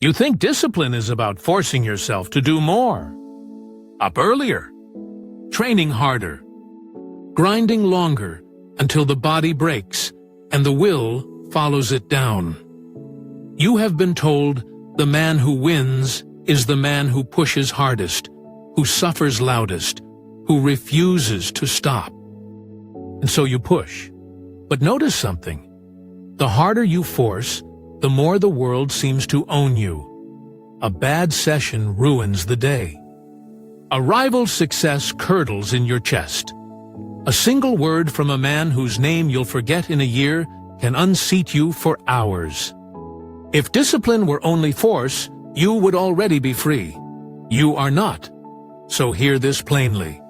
You think discipline is about forcing yourself to do more. Up earlier, training harder, grinding longer until the body breaks and the will follows it down. You have been told the man who wins is the man who pushes hardest, who suffers loudest, who refuses to stop. And so you push. But notice something. The harder you force, the more the world seems to own you. A bad session ruins the day. A rival's success curdles in your chest. A single word from a man whose name you'll forget in a year can unseat you for hours. If discipline were only force, you would already be free. You are not. So hear this plainly.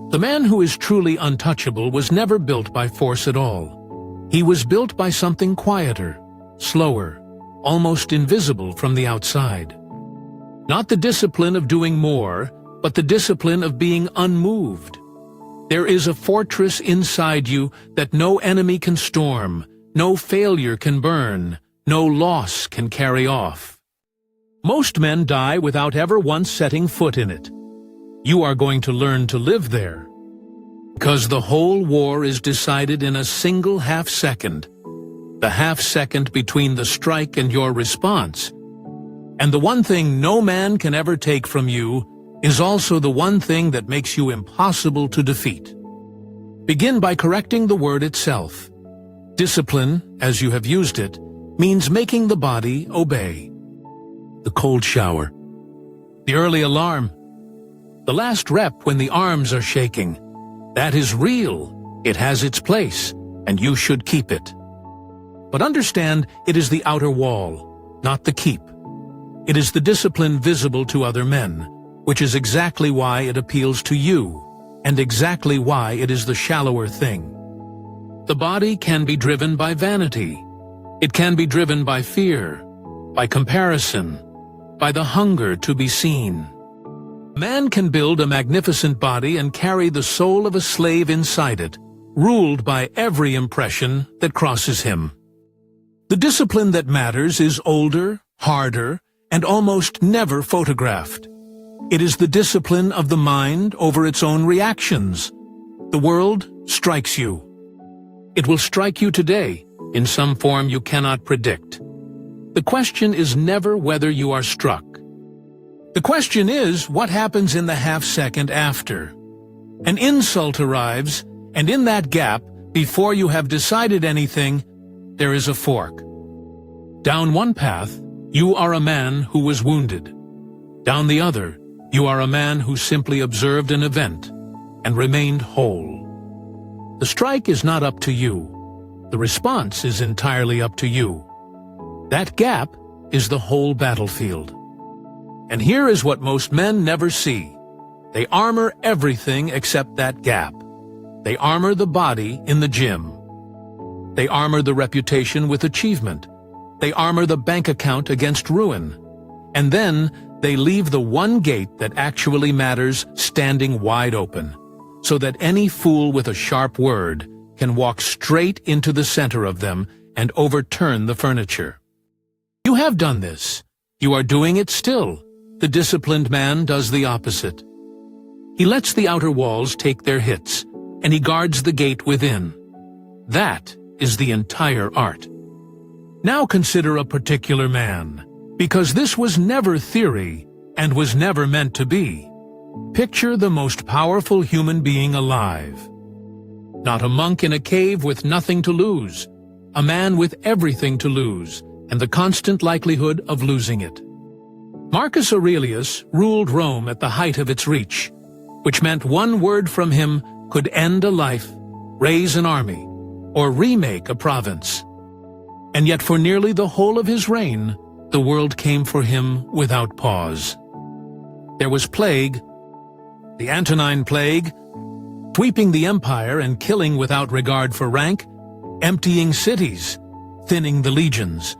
The man who is truly untouchable was never built by force at all. He was built by something quieter, slower, almost invisible from the outside. Not the discipline of doing more, but the discipline of being unmoved. There is a fortress inside you that no enemy can storm, no failure can burn, no loss can carry off. Most men die without ever once setting foot in it. You are going to learn to live there. Because the whole war is decided in a single half-second. The half-second between the strike and your response. And the one thing no man can ever take from you is also the one thing that makes you impossible to defeat. Begin by correcting the word itself. Discipline, as you have used it, means making the body obey. The cold shower. The early alarm. The last rep when the arms are shaking. That is real. It has its place, and you should keep it. But understand, it is the outer wall, not the keep. It is the discipline visible to other men, which is exactly why it appeals to you, and exactly why it is the shallower thing. The body can be driven by vanity. It can be driven by fear, by comparison, by the hunger to be seen. Man can build a magnificent body and carry the soul of a slave inside it, ruled by every impression that crosses him. The discipline that matters is older, harder, and almost never photographed. It is the discipline of the mind over its own reactions. The world strikes you. It will strike you today, in some form you cannot predict. The question is never whether you are struck. The question is what happens in the half-second after. An insult arrives, and in that gap, before you have decided anything, there is a fork. Down one path, you are a man who was wounded. Down the other, you are a man who simply observed an event and remained whole. The strike is not up to you. The response is entirely up to you. That gap is the whole battlefield. And here is what most men never see. They armor everything except that gap. They armor the body in the gym. They armor the reputation with achievement. They armor the bank account against ruin. And then they leave the one gate that actually matters standing wide open, so that any fool with a sharp word can walk straight into the center of them and overturn the furniture. You have done this. You are doing it still. The disciplined man does the opposite. He lets the outer walls take their hits, and he guards the gate within. That is the entire art. Now consider a particular man, because this was never theory and was never meant to be. Picture the most powerful human being alive. Not a monk in a cave with nothing to lose, a man with everything to lose and the constant likelihood of losing it. Marcus Aurelius ruled Rome at the height of its reach, which meant one word from him could end a life, raise an army, or remake a province. And yet for nearly the whole of his reign, the world came for him without pause. There was plague, the Antonine Plague, sweeping the empire and killing without regard for rank, emptying cities, thinning the legions.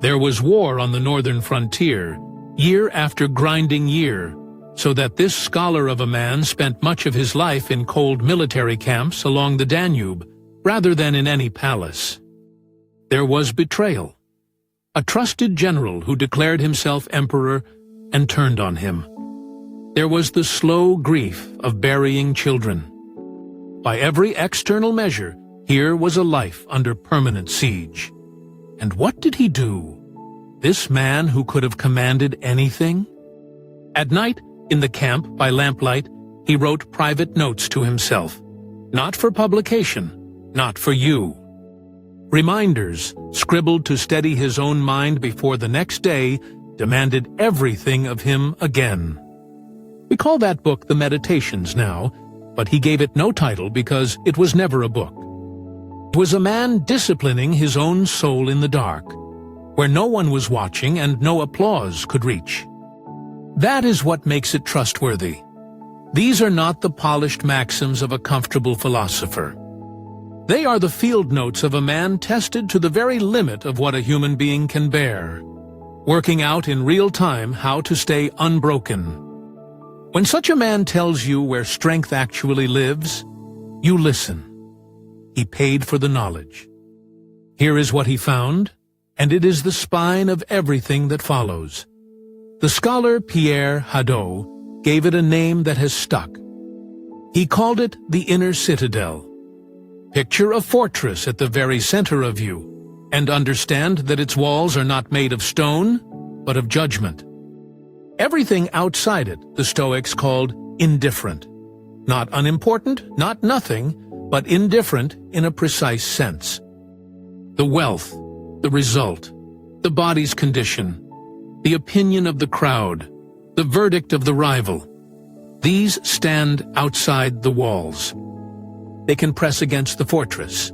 There was war on the northern frontier, year after grinding year, so that this scholar of a man spent much of his life in cold military camps along the Danube, rather than in any palace. There was betrayal. a trusted general who declared himself emperor and turned on him. There was the slow grief of burying children. By every external measure, here was a life under permanent siege. And what did he do? This man who could have commanded anything? At night, in the camp by lamplight, he wrote private notes to himself. Not for publication, not for you. Reminders, scribbled to steady his own mind before the next day, demanded everything of him again. We call that book the Meditations now, but he gave it no title because it was never a book. It was a man disciplining his own soul in the dark, where no one was watching and no applause could reach. That is what makes it trustworthy. These are not the polished maxims of a comfortable philosopher. They are the field notes of a man tested to the very limit of what a human being can bear, working out in real time how to stay unbroken. When such a man tells you where strength actually lives, you listen. He paid for the knowledge. Here is what he found, and it is the spine of everything that follows. The scholar Pierre Hadot gave it a name that has stuck. He called it the Inner Citadel. Picture a fortress at the very center of you, and understand that its walls are not made of stone, but of judgment. Everything outside it the Stoics called indifferent. Not unimportant, not nothing, but indifferent in a precise sense. The wealth, the result, the body's condition, the opinion of the crowd, the verdict of the rival. These stand outside the walls. They can press against the fortress.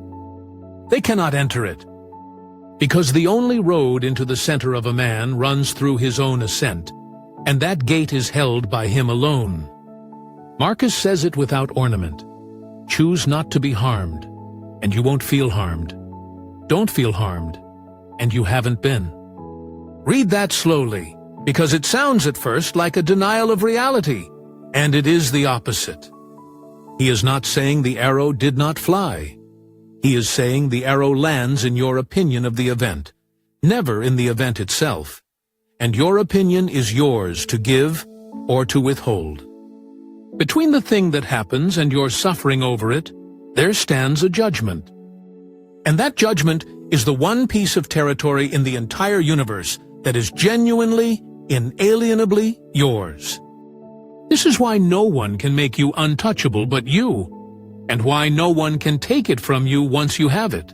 They cannot enter it, because the only road into the center of a man runs through his own ascent, and that gate is held by him alone. Marcus says it without ornament. Choose not to be harmed, and you won't feel harmed. Don't feel harmed, and you haven't been. Read that slowly, because it sounds at first like a denial of reality, and it is the opposite. He is not saying the arrow did not fly. He is saying the arrow lands in your opinion of the event, never in the event itself, and your opinion is yours to give or to withhold. Between the thing that happens and your suffering over it, there stands a judgment. And that judgment is the one piece of territory in the entire universe that is genuinely, inalienably yours. This is why no one can make you untouchable but you, and why no one can take it from you once you have it.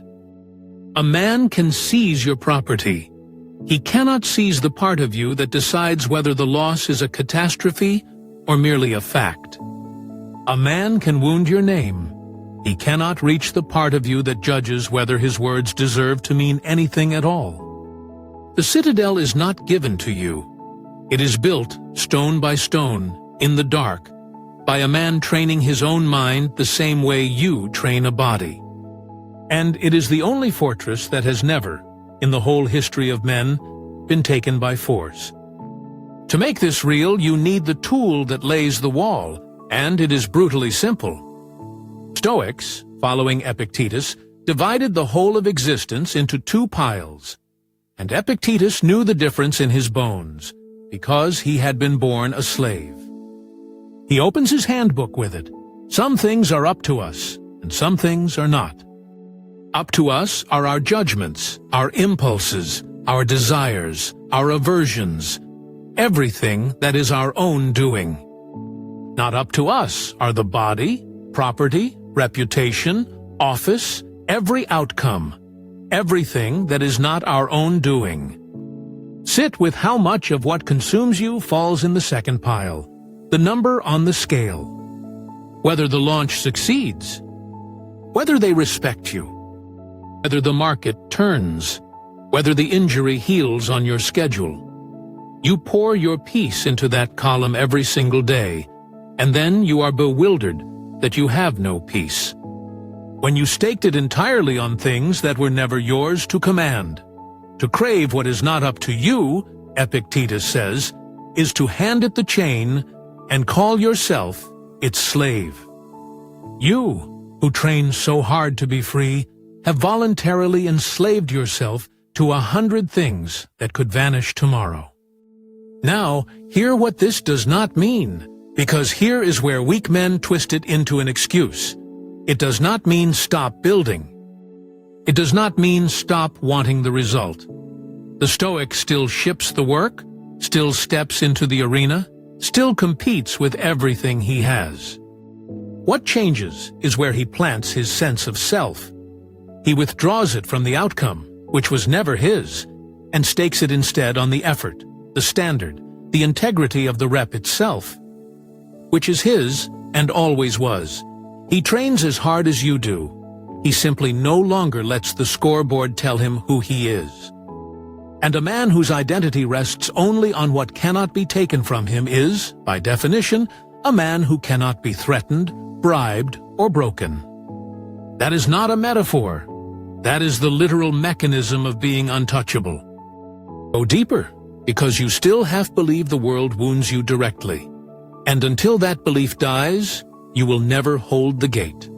A man can seize your property. He cannot seize the part of you that decides whether the loss is a catastrophe or merely a fact. A man can wound your name. He cannot reach the part of you that judges whether his words deserve to mean anything at all. The citadel is not given to you. It is built, stone by stone, in the dark, by a man training his own mind the same way you train a body. And it is the only fortress that has never, in the whole history of men, been taken by force. To make this real, you need the tool that lays the wall, and it is brutally simple. Stoics, following Epictetus, divided the whole of existence into two piles, and Epictetus knew the difference in his bones, because he had been born a slave. He opens his handbook with it. Some things are up to us, and some things are not. Up to us are our judgments, our impulses, our desires, our aversions, everything that is our own doing. Not up to us are the body, property, reputation, office, every outcome, everything that is not our own doing. Sit with how much of what consumes you falls in the second pile, the number on the scale. Whether the launch succeeds, whether they respect you, whether the market turns, whether the injury heals on your schedule. You pour your peace into that column every single day, and then you are bewildered that you have no peace. When you staked it entirely on things that were never yours to command. To crave what is not up to you, Epictetus says, is to hand it the chain and call yourself its slave. You, who train so hard to be free, have voluntarily enslaved yourself to 100 things that could vanish tomorrow. Now, hear what this does not mean, because here is where weak men twist it into an excuse. It does not mean stop building. It does not mean stop wanting the result. The Stoic still ships the work, still steps into the arena, still competes with everything he has. What changes is where he plants his sense of self. He withdraws it from the outcome, which was never his, and stakes it instead on the effort, the standard, the integrity of the rep itself, which is his and always was. He trains as hard as you do. He simply no longer lets the scoreboard tell him who he is. And a man whose identity rests only on what cannot be taken from him is, by definition, a man who cannot be threatened, bribed, or broken. That is not a metaphor. That is the literal mechanism of being untouchable. Go deeper, because you still half believe the world wounds you directly. And until that belief dies, you will never hold the gate.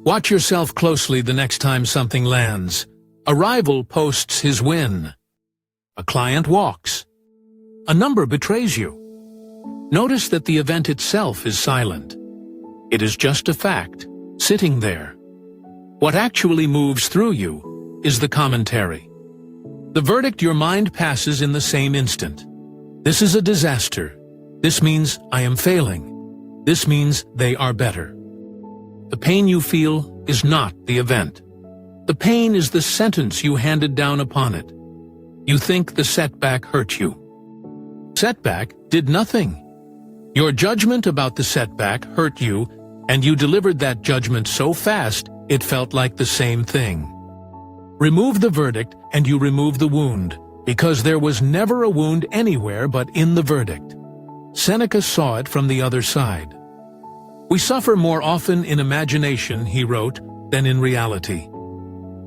Watch yourself closely the next time something lands. A rival posts his win. A client walks. A number betrays you. Notice that the event itself is silent. It is just a fact, sitting there. What actually moves through you is the commentary. The verdict your mind passes in the same instant. This is a disaster. This means I am failing. This means they are better. The pain you feel is not the event. The pain is the sentence you handed down upon it. You think the setback hurt you. Setback did nothing. Your judgment about the setback hurt you, and you delivered that judgment so fast it felt like the same thing. Remove the verdict and you remove the wound, because there was never a wound anywhere but in the verdict. Seneca saw it from the other side. We suffer more often in imagination, he wrote, than in reality.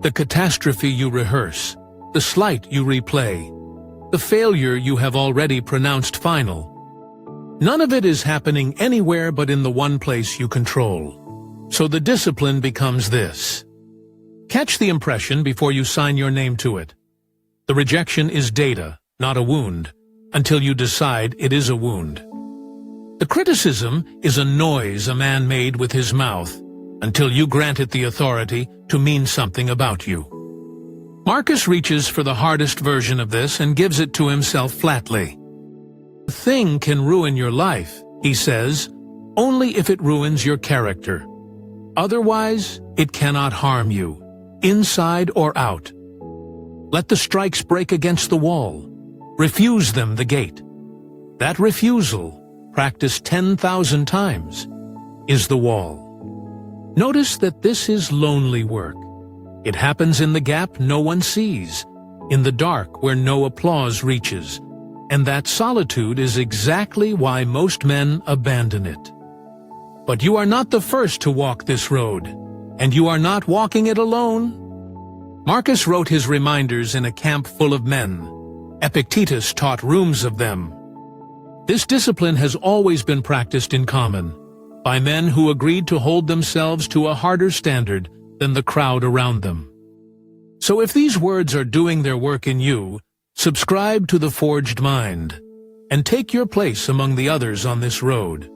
The catastrophe you rehearse, the slight you replay, the failure you have already pronounced final. None of it is happening anywhere but in the one place you control. So the discipline becomes this. Catch the impression before you sign your name to it. The rejection is data, not a wound, until you decide it is a wound. The criticism is a noise a man made with his mouth, until you grant it the authority to mean something about you. Marcus reaches for the hardest version of this and gives it to himself flatly. A thing can ruin your life, he says, only if it ruins your character. Otherwise, it cannot harm you, inside or out. Let the strikes break against the wall. Refuse them the gate. That refusal, practiced 10,000 times, is the wall. Notice that this is lonely work. It happens in the gap no one sees, in the dark where no applause reaches, and that solitude is exactly why most men abandon it. But you are not the first to walk this road, and you are not walking it alone. Marcus wrote his reminders in a camp full of men. Epictetus taught rooms of them. This discipline has always been practiced in common, by men who agreed to hold themselves to a harder standard than the crowd around them. So if these words are doing their work in you, subscribe to the Forged Mind, and take your place among the others on this road.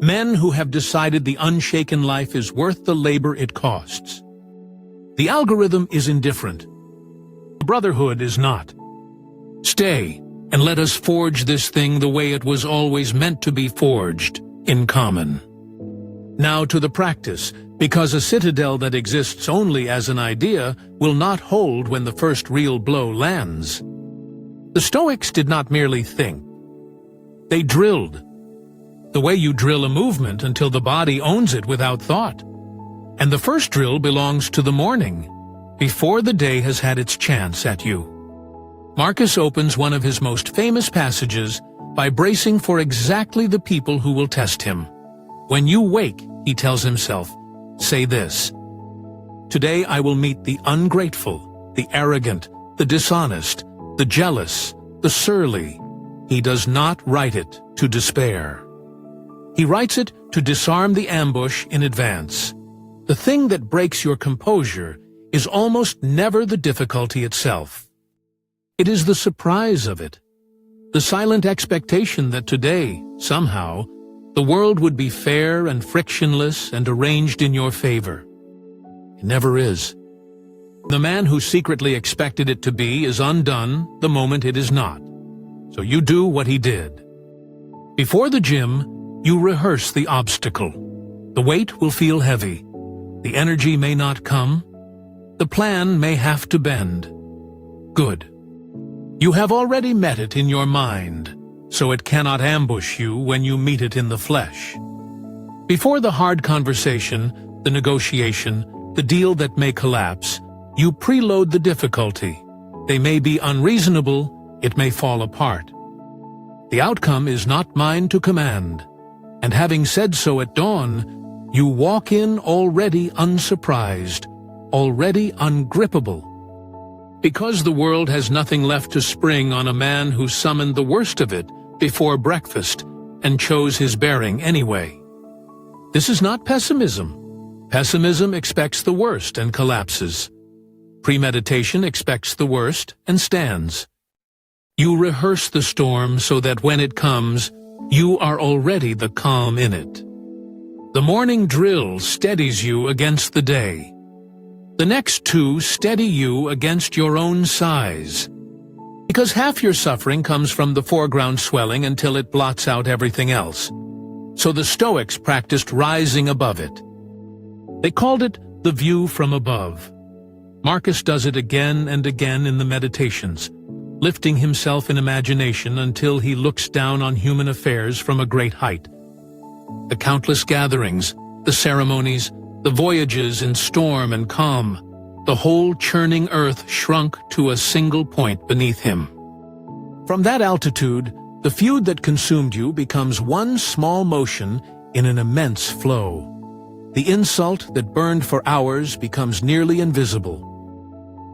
Men who have decided the unshaken life is worth the labor it costs. The algorithm is indifferent. The brotherhood is not. Stay, and let us forge this thing the way it was always meant to be forged, in common. Now to the practice, because a citadel that exists only as an idea will not hold when the first real blow lands. The Stoics did not merely think. They drilled. The way you drill a movement until the body owns it without thought. And the first drill belongs to the morning, before the day has had its chance at you. Marcus opens one of his most famous passages by bracing for exactly the people who will test him. When you wake, he tells himself, say this: today I will meet the ungrateful, the arrogant, the dishonest, the jealous, the surly. He does not write it to despair. He writes it to disarm the ambush in advance. The thing that breaks your composure is almost never the difficulty itself. It is the surprise of it, the silent expectation that today, somehow, the world would be fair and frictionless and arranged in your favor. It never is. The man who secretly expected it to be is undone the moment it is not. So you do what he did. Before the gym, you rehearse the obstacle. The weight will feel heavy. The energy may not come. The plan may have to bend. Good. You have already met it in your mind, so it cannot ambush you when you meet it in the flesh. Before the hard conversation, the negotiation, the deal that may collapse, you preload the difficulty. They may be unreasonable, it may fall apart. The outcome is not mine to command, and having said so at dawn, you walk in already unsurprised, already ungrippable. Because the world has nothing left to spring on a man who summoned the worst of it before breakfast and chose his bearing anyway. This is not pessimism. Pessimism expects the worst and collapses. Premeditation expects the worst and stands. You rehearse the storm so that when it comes, you are already the calm in it. The morning drill steadies you against the day. The next two steady you against your own size. Because half your suffering comes from the foreground swelling until it blots out everything else. So the Stoics practiced rising above it. They called it the view from above. Marcus does it again and again in the Meditations, lifting himself in imagination until he looks down on human affairs from a great height. The countless gatherings, the ceremonies, the voyages in storm and calm, the whole churning earth shrunk to a single point beneath him. From that altitude, the feud that consumed you becomes one small motion in an immense flow. The insult that burned for hours becomes nearly invisible.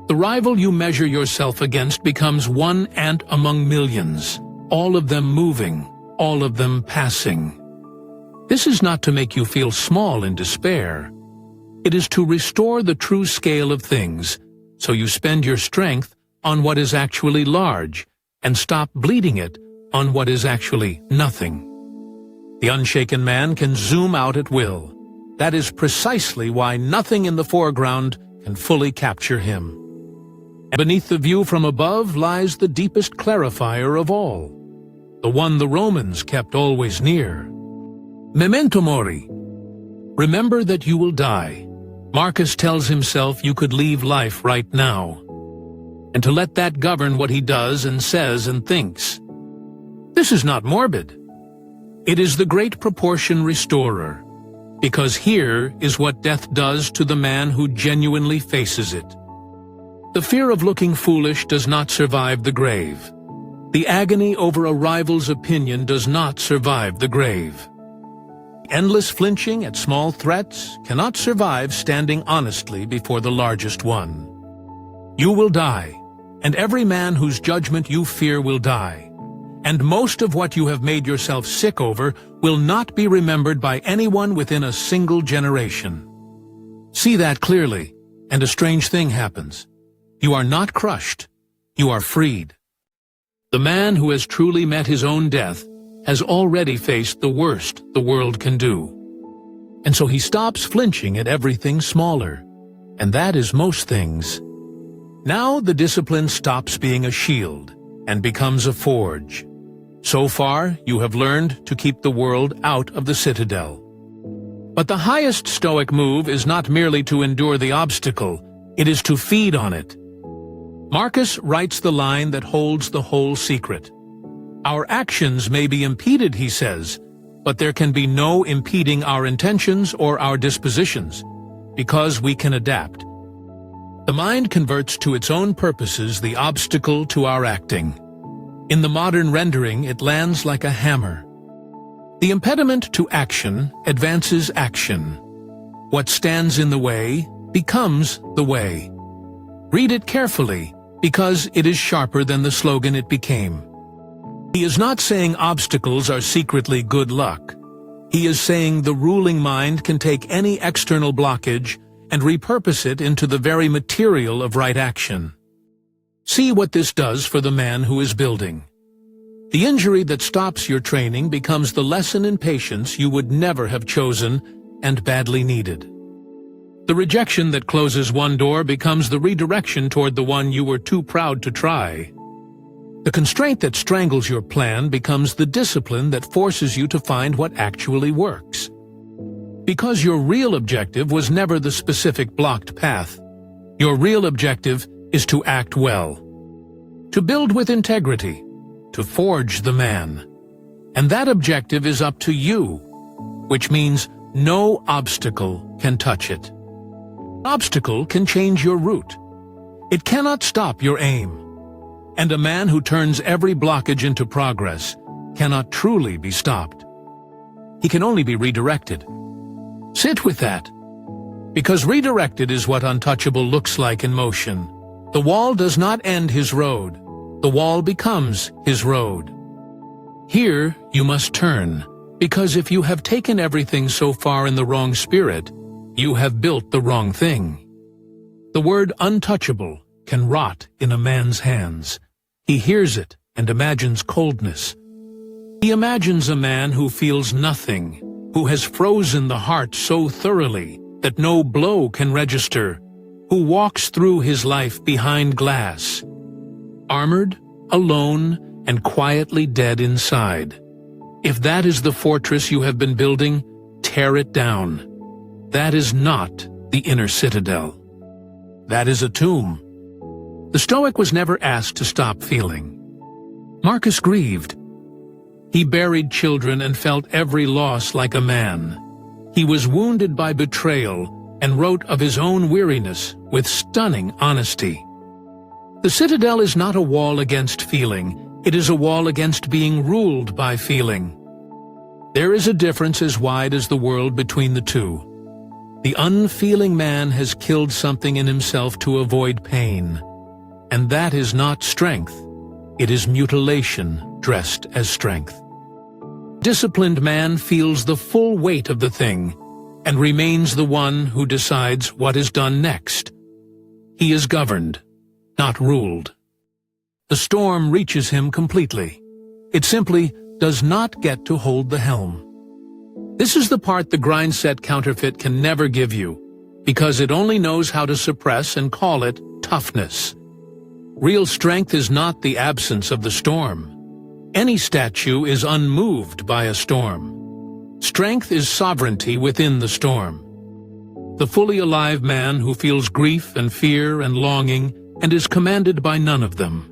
The rival you measure yourself against becomes one ant among millions, all of them moving, all of them passing. This is not to make you feel small in despair. It is to restore the true scale of things, so you spend your strength on what is actually large and stop bleeding it on what is actually nothing. The unshaken man can zoom out at will. That is precisely why nothing in the foreground can fully capture him. And beneath the view from above lies the deepest clarifier of all, the one the Romans kept always near. Memento mori. Remember that you will die. Marcus tells himself you could leave life right now, and to let that govern what he does and says and thinks. This is not morbid. It is the great proportion restorer, because here is what death does to the man who genuinely faces it. The fear of looking foolish does not survive the grave. The agony over a rival's opinion does not survive the grave. Endless flinching at small threats cannot survive standing honestly before the largest one. You will die, and every man whose judgment you fear will die, and most of what you have made yourself sick over will not be remembered by anyone within a single generation. See that clearly, and a strange thing happens. You are not crushed, you are freed. The man who has truly met his own death has already faced the worst the world can do. And so he stops flinching at everything smaller, and that is most things. Now the discipline stops being a shield and becomes a forge. So far, you have learned to keep the world out of the citadel. But the highest Stoic move is not merely to endure the obstacle, it is to feed on it. Marcus writes the line that holds the whole secret. Our actions may be impeded, he says, but there can be no impeding our intentions or our dispositions, because we can adapt. The mind converts to its own purposes the obstacle to our acting. In the modern rendering, it lands like a hammer. The impediment to action advances action. What stands in the way becomes the way. Read it carefully, because it is sharper than the slogan it became. He is not saying obstacles are secretly good luck. He is saying the ruling mind can take any external blockage and repurpose it into the very material of right action. See what this does for the man who is building. The injury that stops your training becomes the lesson in patience you would never have chosen and badly needed. The rejection that closes one door becomes the redirection toward the one you were too proud to try. The constraint that strangles your plan becomes the discipline that forces you to find what actually works. Because your real objective was never the specific blocked path, your real objective is to act well, to build with integrity, to forge the man. And that objective is up to you, which means no obstacle can touch it. Obstacle can change your route. It cannot stop your aim. And a man who turns every blockage into progress cannot truly be stopped. He can only be redirected. Sit with that. Because redirected is what untouchable looks like in motion. The wall does not end his road. The wall becomes his road. Here you must turn, because if you have taken everything so far in the wrong spirit, you have built the wrong thing. The word untouchable can rot in a man's hands. He hears it and imagines coldness. He imagines a man who feels nothing, who has frozen the heart so thoroughly that no blow can register, who walks through his life behind glass, armored, alone, and quietly dead inside. If that is the fortress you have been building, tear it down. That is not the inner citadel. That is a tomb. The Stoic was never asked to stop feeling. Marcus grieved. He buried children and felt every loss like a man. He was wounded by betrayal and wrote of his own weariness with stunning honesty. The citadel is not a wall against feeling. It is a wall against being ruled by feeling. There is a difference as wide as the world between the two. The unfeeling man has killed something in himself to avoid pain. And that is not strength. It is mutilation dressed as strength. Disciplined man feels the full weight of the thing and remains the one who decides what is done next. He is governed, not ruled. The storm reaches him completely. It simply does not get to hold the helm. This is the part the grind-set counterfeit can never give you, because it only knows how to suppress and call it toughness. Real strength is not the absence of the storm. Any statue is unmoved by a storm. Strength is sovereignty within the storm. The fully alive man who feels grief and fear and longing and is commanded by none of them.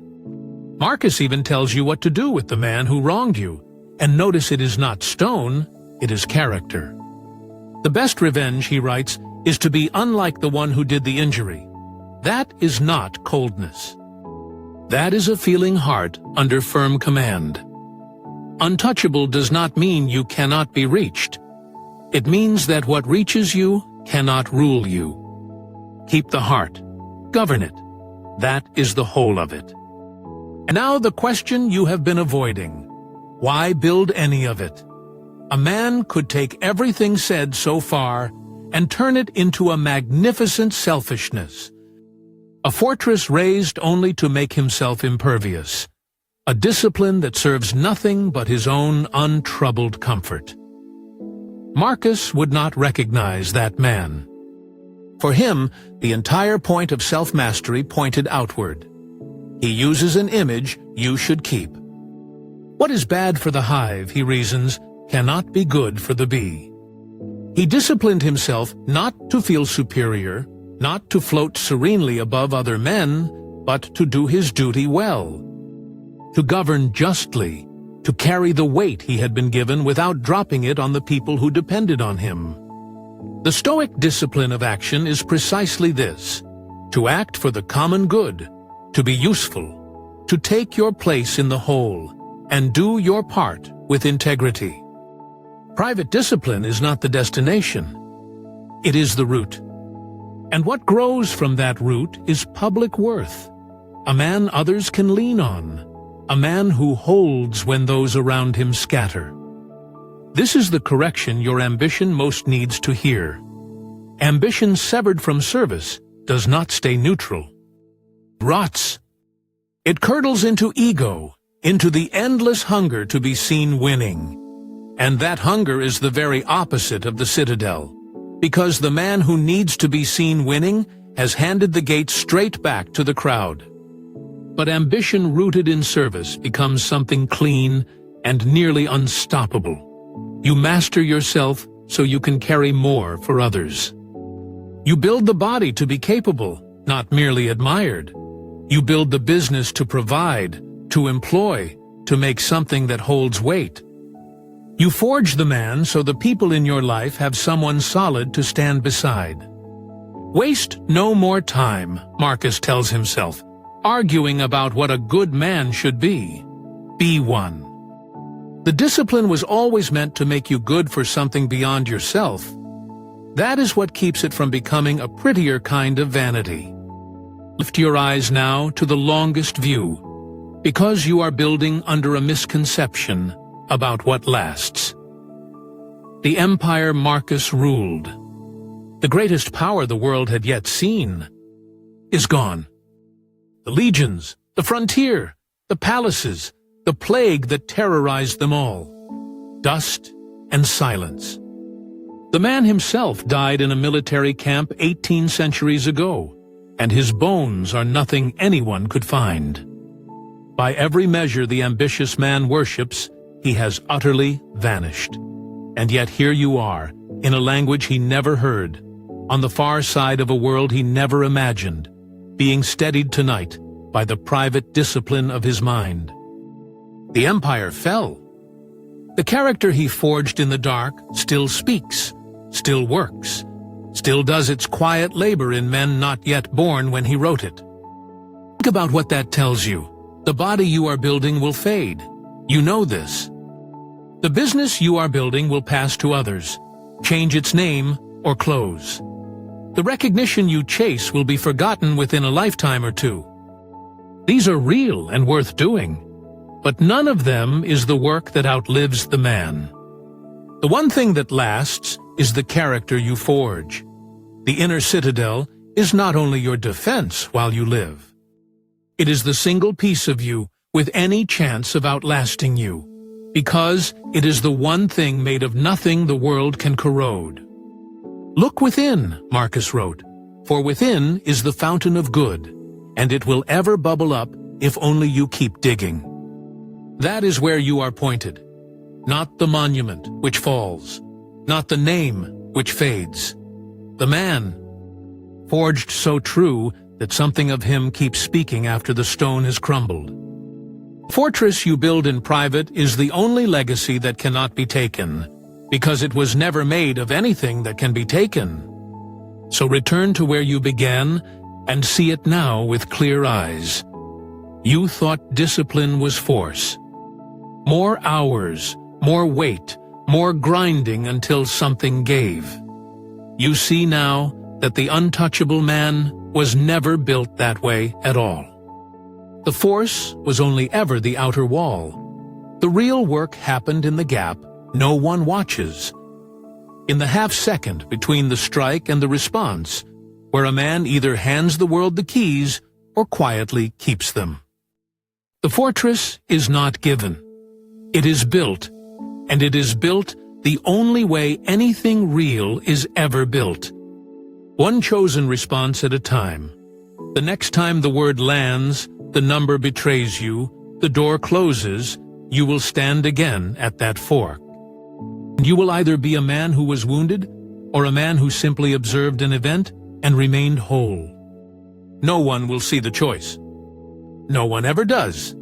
Marcus even tells you what to do with the man who wronged you, and notice it is not stone, it is character. The best revenge, he writes, is to be unlike the one who did the injury. That is not coldness. That is a feeling heart under firm command. Untouchable does not mean you cannot be reached. It means that what reaches you cannot rule you. Keep the heart. Govern it. That is the whole of it. And now the question you have been avoiding. Why build any of it? A man could take everything said so far and turn it into a magnificent selfishness. A fortress raised only to make himself impervious. A discipline that serves nothing but his own untroubled comfort. Marcus would not recognize that man. For him, the entire point of self-mastery pointed outward. He uses an image you should keep. What is bad for the hive, he reasons, cannot be good for the bee. He disciplined himself not to feel superior, not to float serenely above other men, but to do his duty well. To govern justly, to carry the weight he had been given without dropping it on the people who depended on him. The Stoic discipline of action is precisely this: to act for the common good, to be useful, to take your place in the whole, and do your part with integrity. Private discipline is not the destination. It is the route. And what grows from that root is public worth, a man others can lean on, a man who holds when those around him scatter. This is the correction your ambition most needs to hear. Ambition severed from service does not stay neutral. It rots. It curdles into ego, into the endless hunger to be seen winning. And that hunger is the very opposite of the citadel, because the man who needs to be seen winning has handed the gate straight back to the crowd. But ambition rooted in service becomes something clean and nearly unstoppable. You master yourself so you can carry more for others. You build the body to be capable, not merely admired. You build the business to provide, to employ, to make something that holds weight. You forge the man so the people in your life have someone solid to stand beside. Waste no more time, Marcus tells himself, arguing about what a good man should be. Be one. The discipline was always meant to make you good for something beyond yourself. That is what keeps it from becoming a prettier kind of vanity. Lift your eyes now to the longest view, because you are building under a misconception about what lasts. The empire Marcus ruled, the greatest power the world had yet seen, is gone. The legions, the frontier, the palaces, the plague that terrorized them all. Dust and silence. The man himself died in a military camp 18 centuries ago, and his bones are nothing anyone could find. By every measure the ambitious man worships, he has utterly vanished. And yet here you are, in a language he never heard, on the far side of a world he never imagined, being steadied tonight by the private discipline of his mind. The empire fell. The character he forged in the dark still speaks, still works, still does its quiet labor in men not yet born when he wrote it. Think about what that tells you. The body you are building will fade. You know this. The business you are building will pass to others, change its name, or close. The recognition you chase will be forgotten within a lifetime or two. These are real and worth doing, but none of them is the work that outlives the man. The one thing that lasts is the character you forge. The inner citadel is not only your defense while you live. It is the single piece of you with any chance of outlasting you, because it is the one thing made of nothing the world can corrode. Look within, Marcus wrote, for within is the fountain of good, and it will ever bubble up if only you keep digging. That is where you are pointed, not the monument which falls, not the name which fades. The man, forged so true that something of him keeps speaking after the stone has crumbled. The fortress you build in private is the only legacy that cannot be taken, because it was never made of anything that can be taken. So return to where you began and see it now with clear eyes. You thought discipline was force. More hours, more weight, more grinding until something gave. You see now that the untouchable man was never built that way at all. The force was only ever the outer wall. The real work happened in the gap no one watches. In the half-second between the strike and the response, where a man either hands the world the keys or quietly keeps them. The fortress is not given. It is built, and it is built the only way anything real is ever built. One chosen response at a time. The next time the word lands, the number betrays you, the door closes, you will stand again at that fork. You will either be a man who was wounded, or a man who simply observed an event and remained whole. No one will see the choice. No one ever does.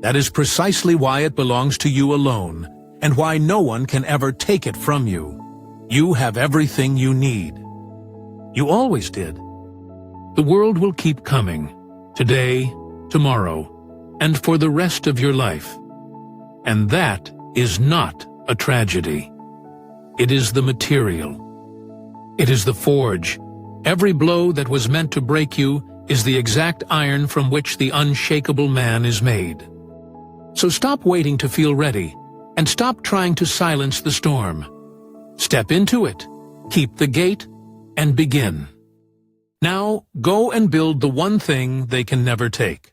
That is precisely why it belongs to you alone, and why no one can ever take it from you. You have everything you need. You always did. The world will keep coming, today, tomorrow, and for the rest of your life. And that is not a tragedy. It is the material. It is the forge. Every blow that was meant to break you is the exact iron from which the unshakable man is made. So stop waiting to feel ready, and stop trying to silence the storm. Step into it, keep the gate, and begin. Now, go and build the one thing they can never take.